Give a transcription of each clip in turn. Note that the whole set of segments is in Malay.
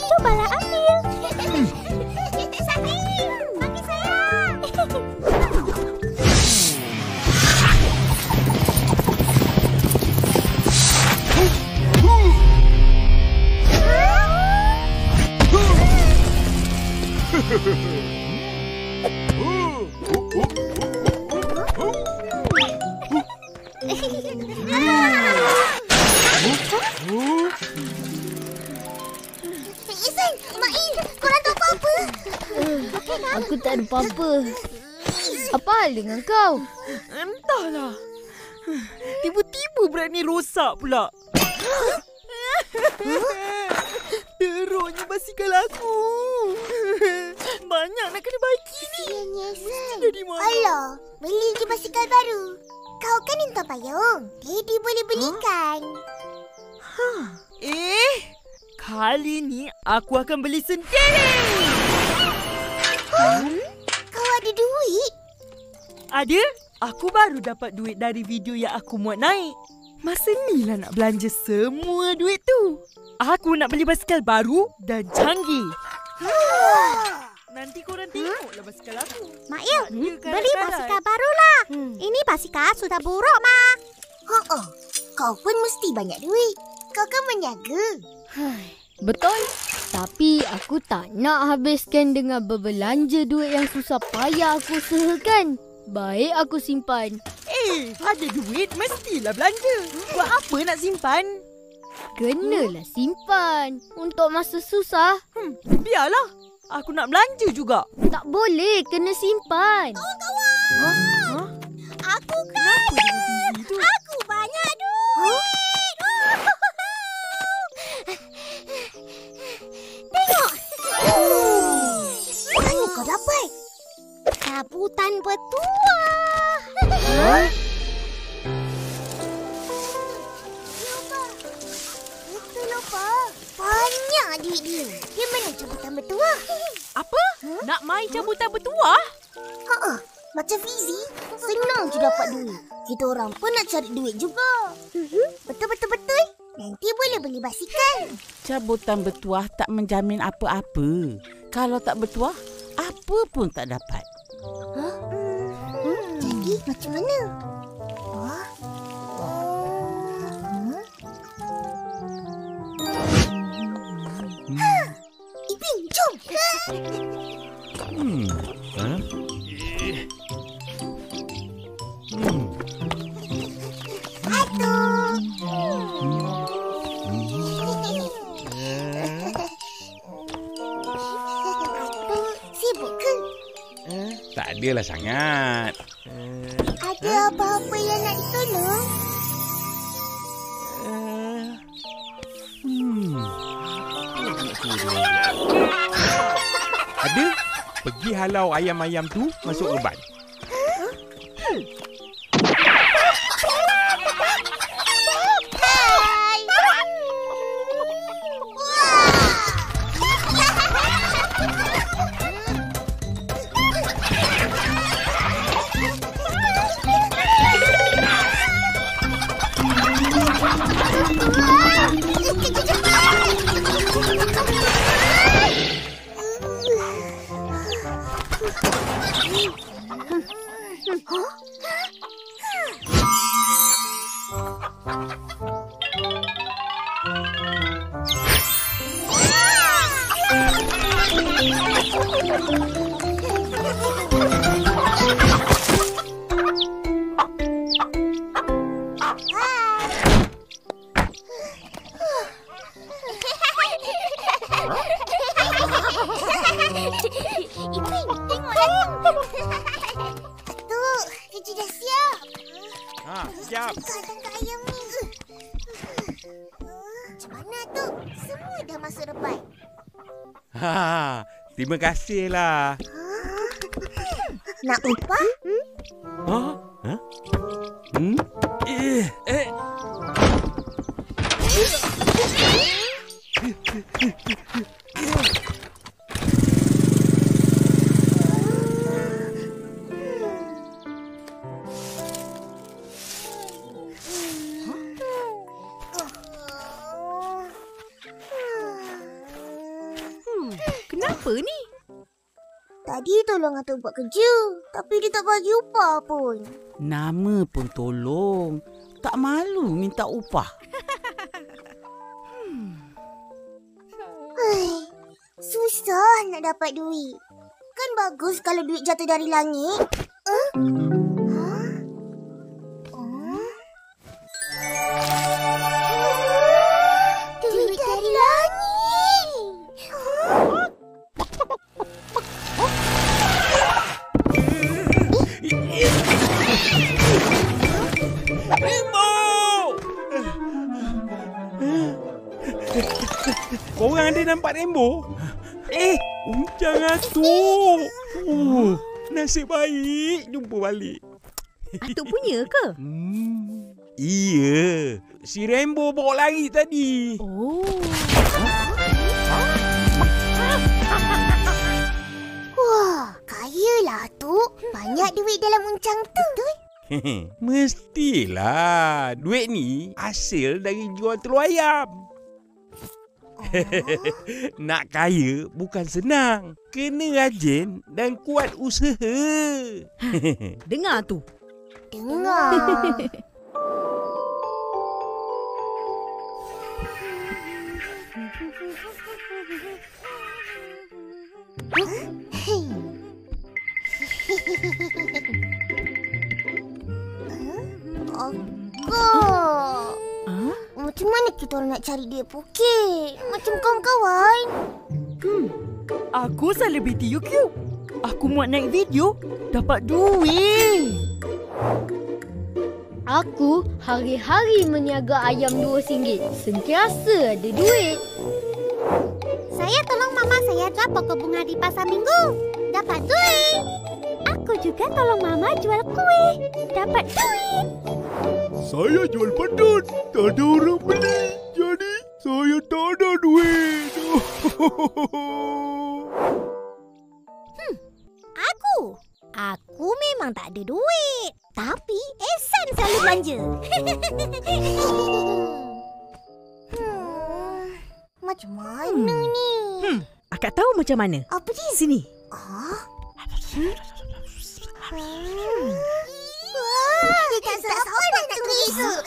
Cubalah ambil. Isan, Mak In, korang tahu apa-apa? Aku tak ada apa-apa. Apa hal dengan kau? Entahlah. Tiba-tiba berani rosak pula. Teruknya basikal aku. Banyak nak kena baiki ni. Isan. Dari mana? Alah, beli je basikal baru. Kau kan intan payung. Daddy boleh belikan. Kali ni aku akan beli sendiri. Kau ada duit? Ada? Aku baru dapat duit dari video yang aku muat naik. Masa ni lah nak belanja semua duit tu. Aku nak beli basikal baru dan canggih. Nanti korang tengoklah basikal aku. Mak Yu, Ada beli karat-karat. basikal barulah. Ini basikal sudah buruk, Mak. Kau pun mesti banyak duit. Kau kan menjaga. Betul. Tapi aku tak nak habiskan dengan berbelanja duit yang susah payah aku usahakan. Baik aku simpan. Ada duit mestilah belanja. Buat apa nak simpan? Kenalah simpan. Untuk masa susah. Biarlah. Aku nak belanja juga. Tak boleh, kena simpan. Aku Kenapa dengan Fizi tu? Aku banyak duit. Tengok. Mana kau dapat? Cabutan bertuah. Betul apa? Banyak duit dia. Dia mana cabutan bertuah? Apa? Nak main cabutan bertuah? Macam Fizi, senang je dapat duit. Kita orang pun nak cari duit juga. Betul-betul. Nanti boleh beli basikal. Cabutan bertuah tak menjamin apa-apa. Kalau tak bertuah, apa pun tak dapat. Jadi macam mana? Ipin, jom. Sibuk ke? Tak adalah sangat. Ada apa-apa yang nak ditolong? Ada? Pergi halau ayam-ayam tu masuk reban. Ipin, tengoklah. Atuk, kerja dah siap. Siap. Tangkap ayam ni. Macam mana tu? Semua dah masuk reban. Terima kasihlah. Nak upah? Kenapa ni? Tadi tolong Atuk buat kerja, tapi dia tak bagi upah pun. Nama pun tolong. Tak malu minta upah. Susah nak dapat duit. Kan bagus kalau duit jatuh dari langit. Duit dari langit. Korang ada nampak rainbow? Uncang Atuk. Nasib baik jumpa balik. Atuk punya ke? Iya. Si rainbow bawa lari tadi. Oh. Wah, kayalah Atuk. Banyak duit dalam uncang tu. Mestilah. Duit ni hasil dari jual telur ayam. Nak kaya bukan senang. Kena rajin dan kuat usaha. Dengar tu. Dengar. Agak. Macam mana kita orang nak cari duit pokek? Macam kawan-kawan. Aku selebriti YouTube. Aku muat naik video, dapat duit. Aku hari-hari meniaga ayam RM2. Sentiasa ada duit. Saya tolong mama saya jual pokok bunga di pasar minggu. Dapat duit. Aku juga tolong mama jual kuih. Dapat duit. Saya jual pedut. Tak ada orang beli. Jadi saya tak ada duit. Aku memang tak ada duit. Tapi Ehsan selalu belanja. Macam mana ni? Akak tahu macam mana? Apa dia? Sini. Dia tak sabar nak tunggu esok.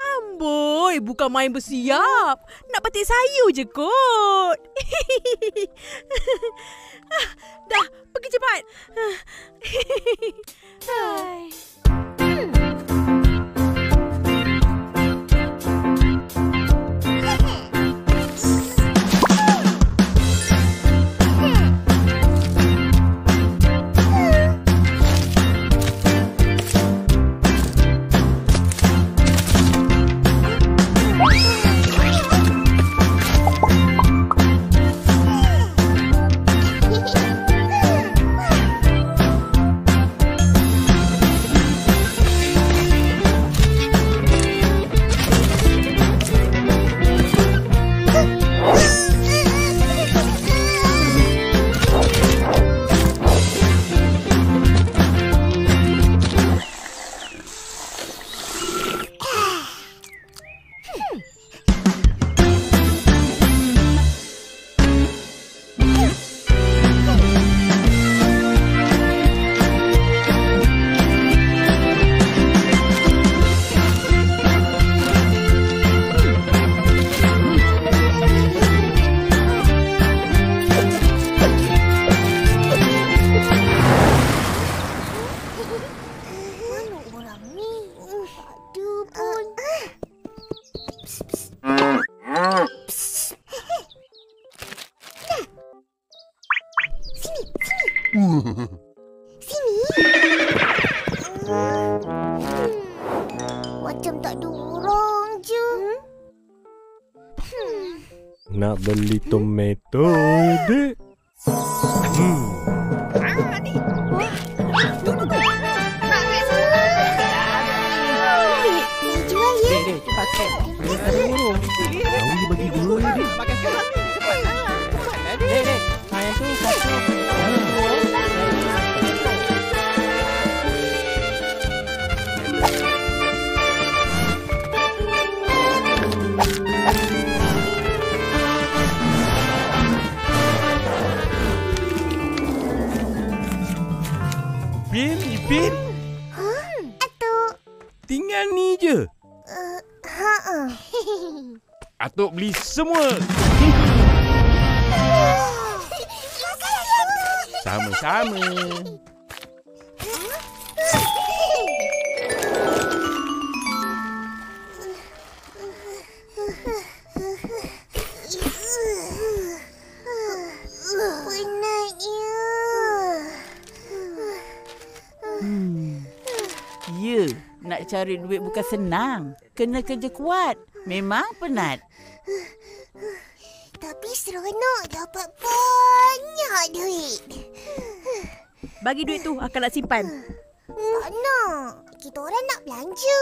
Amboi, bukan main bersiap. Nak petik sayur je kot. Dah, pergi cepat. Sini. Macam tak ada orang je. Nak beli tomato, dek? Jual ya. Dek, cepat cek. Tahu bagi dua, dek. Dek, saya tu satu. Ipin. Atuk. Tinggal ni je. Atuk beli semua. Sama-sama. Penatnya. Ya, nak cari duit bukan senang. Kena kerja kuat. Memang penat. Tapi seronok dapat banyak duit. Bagi duit tu, akak nak simpan. Tak nak. Kita orang nak belanja.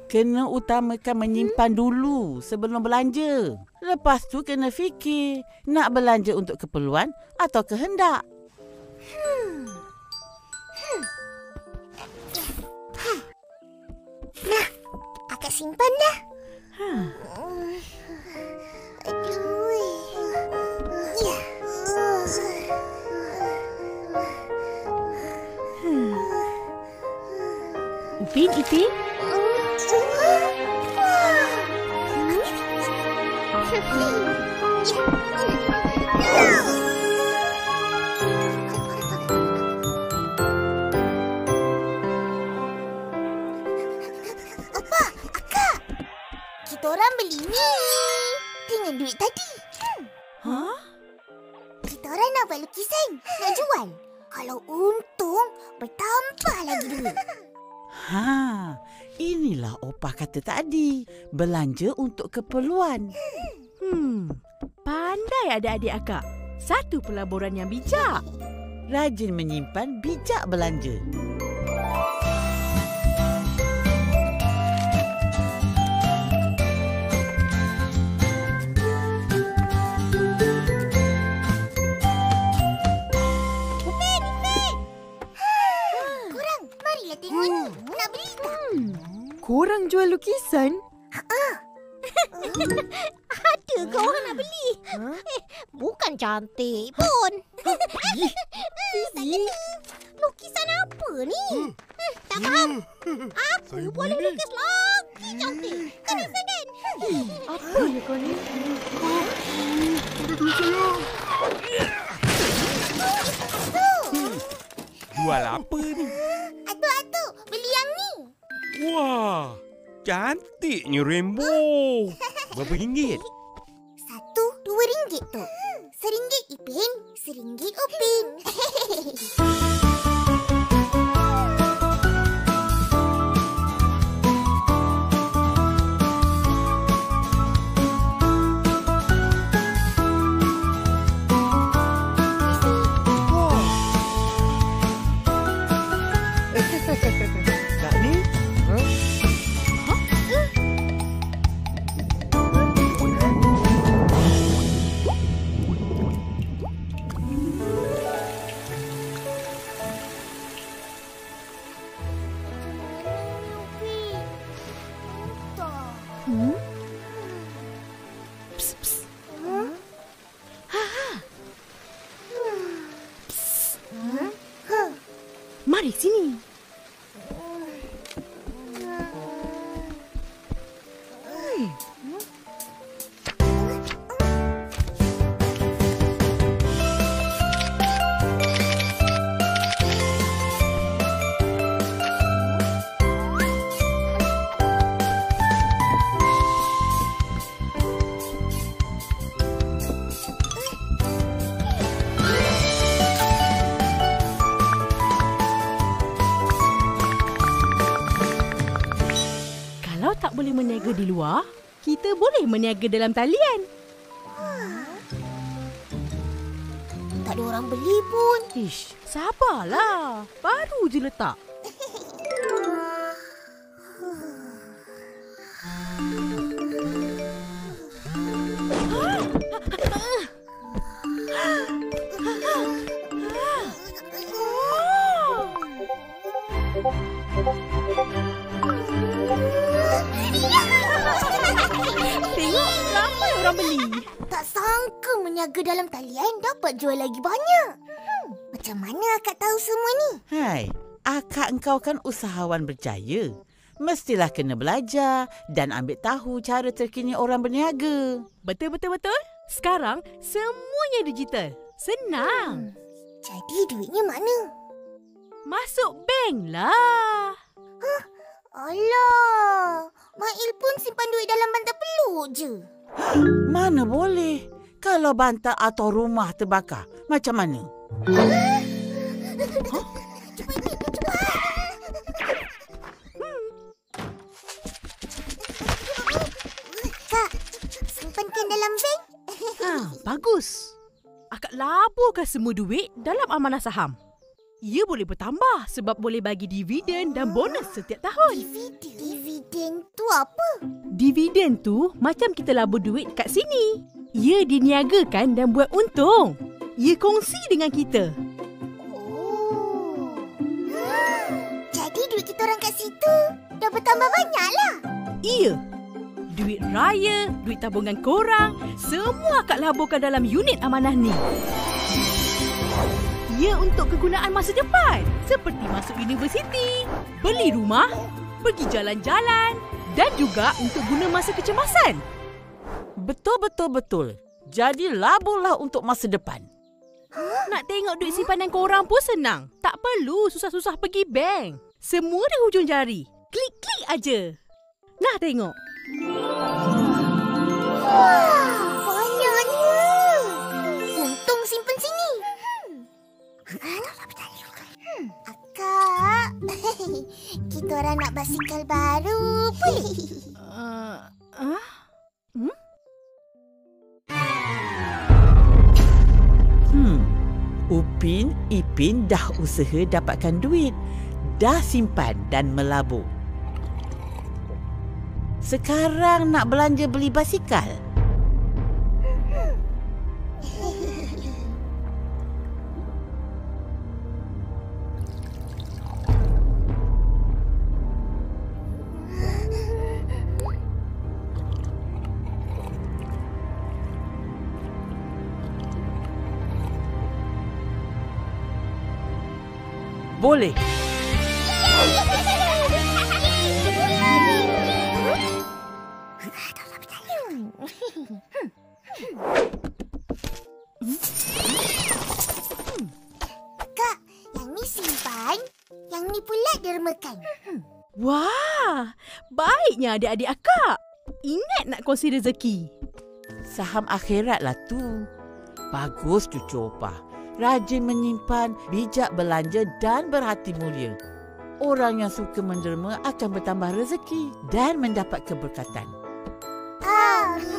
Kena utamakan menyimpan dulu sebelum belanja. Lepas tu kena fikir nak belanja untuk keperluan atau kehendak. Nah, akak simpan dah. Aduh. Ya. Ipin. Apa? Akak. Kita orang beli ni dengan duit tadi. Kita orang nak buat lukisan, nak jual. Kalau untung, bertambah lagi duit. Inilah opah kata tadi. Belanja untuk keperluan. Pandai adik-adik akak. Satu pelaburan yang bijak. Rajin menyimpan, bijak belanja. Korang, marilah tengok ni. Nak beli tak? Korang jual lukisan? Ada ke orang nak beli? Bukan cantik pun. Fizi, Lukisan apa ni? Tak faham. Aku Saya boleh boleh. lukis lagi cantik. Kan? apa ni kau ni? Jual apa ni? Atuk, beli yang ni. Wah, cantiknya rainbow. Berapa ringgit? Satu, RM2 tu. RM1 Ipin, RM1 Upin. Tak ni? Mari sini. meniaga di luar, kita boleh meniaga dalam talian. Tak ada orang beli pun. Ish, sabarlah. Baru je letak. Tengok, ramai orang beli. Tak sangka meniaga dalam talian dapat jual lagi banyak. Macam mana akak tahu semua ni? Hai, akak engkau kan usahawan berjaya. Mestilah kena belajar dan ambil tahu cara terkini orang berniaga. Betul. Sekarang semuanya digital. Senang. Jadi duitnya mana? Masuk bank lah. Alah, Mail pun simpan duit dalam bantal peluk je. Mana boleh? Kalau bantal atau rumah terbakar, macam mana? Kak, simpankan dalam bank. Bagus. Akak laburkan semua duit dalam amanah saham. Ia boleh bertambah sebab boleh bagi dividen dan bonus setiap tahun. Dividen tu apa? Dividen tu macam kita labur duit kat sini. Ia diniagakan dan buat untung. Ia kongsi dengan kita. Oh. Jadi duit kita orang kat situ dah bertambah banyak lah. Iya. Duit raya, duit tabungan korang, semua akak laburkan dalam unit amanah ni. Ia untuk kegunaan masa depan. Seperti masuk universiti, beli rumah, pergi jalan-jalan dan juga untuk guna masa kecemasan. Betul. Jadi laburlah untuk masa depan. Nak tengok duit simpanan korang pun senang. Tak perlu susah-susah pergi bank. Semua di hujung jari. Klik-klik aja. Nah, tengok. Wah, banyaknya. Untung simpan sini. Akak, kita orang nak basikal baru. Boleh? Upin, Ipin dah usaha dapatkan duit. Dah simpan dan melabur. Sekarang nak belanja beli basikal. Boleh. Kak, yang ni simpan, yang ni pula dermakan. Wah, baiknya adik-adik akak. Ingat nak kongsi rezeki. Saham akhirat lah tu. Bagus cucu opah. Rajin menyimpan, bijak belanja dan berhati mulia. Orang yang suka menderma akan bertambah rezeki dan mendapat keberkatan. Amin.